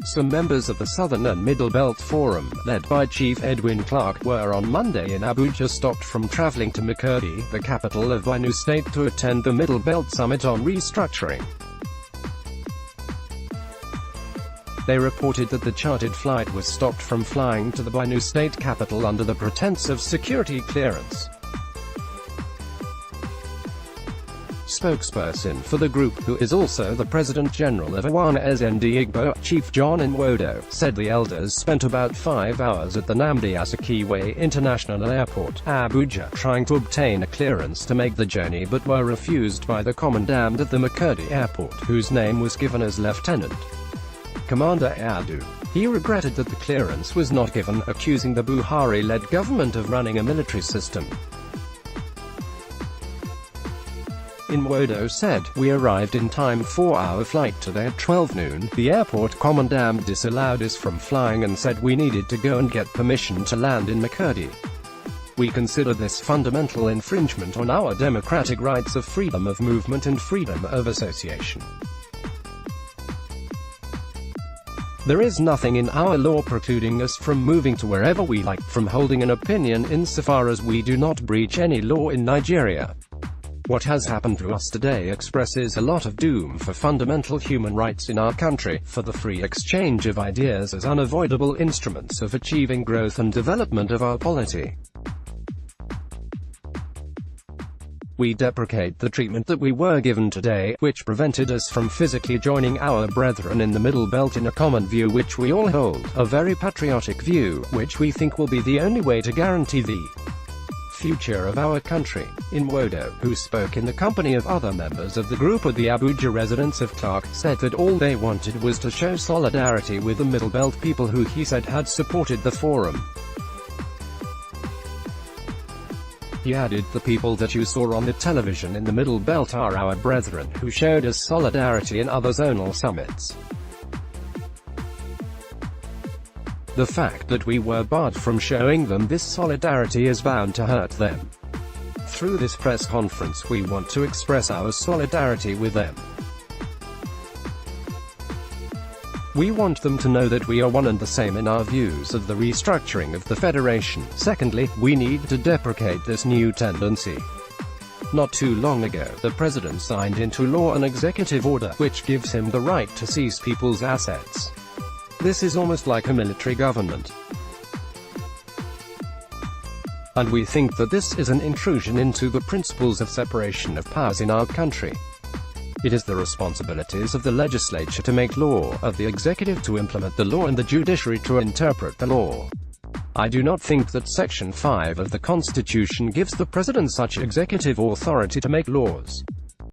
Some members of the Southern and Middle Belt Forum, led by Chief Edwin Clark, were on Monday in Abuja stopped from traveling to Makurdi, the capital of Benue State, to attend the Middle Belt Summit on restructuring. They reported that the chartered flight was stopped from flying to the Benue State capital under the pretense of security clearance. Spokesperson for the group, who is also the President General of Awanas Ndigbo, Chief John Nwodo, said the elders spent about 5 hours at the Nnamdi Azikiwe International Airport, Abuja, trying to obtain a clearance to make the journey but were refused by the commandant at the Makurdi airport, whose name was given as Lieutenant Commander Adu. He regretted that the clearance was not given, accusing the Buhari-led government of running a military system. Nwodo said, "We arrived in time for our flight today at 12 noon. The airport commandant disallowed us from flying and said we needed to go and get permission to land in Makurdi. We consider this fundamental infringement on our democratic rights of freedom of movement and freedom of association. There is nothing in our law precluding us from moving to wherever we like, from holding an opinion insofar as we do not breach any law in Nigeria. What has happened to us today expresses a lot of doom for fundamental human rights in our country, for the free exchange of ideas as unavoidable instruments of achieving growth and development of our polity. We deprecate the treatment that we were given today, which prevented us from physically joining our brethren in the Middle Belt in a common view which we all hold, a very patriotic view, which we think will be the only way to guarantee the future of our country." Nwodo, who spoke in the company of other members of the group at the Abuja residence of Clark, said that all they wanted was to show solidarity with the Middle Belt people who he said had supported the forum. He added, "The people that you saw on the television in the Middle Belt are our brethren, who showed us solidarity in other zonal summits. The fact that we were barred from showing them this solidarity is bound to hurt them. Through this press conference we want to express our solidarity with them. We want them to know that we are one and the same in our views of the restructuring of the Federation. Secondly, we need to deprecate this new tendency. Not too long ago, the President signed into law an executive order, which gives him the right to seize people's assets. This is almost like a military government. And we think that this is an intrusion into the principles of separation of powers in our country. It is the responsibilities of the legislature to make law, of the executive to implement the law and the judiciary to interpret the law. I do not think that Section 5 of the Constitution gives the President such executive authority to make laws.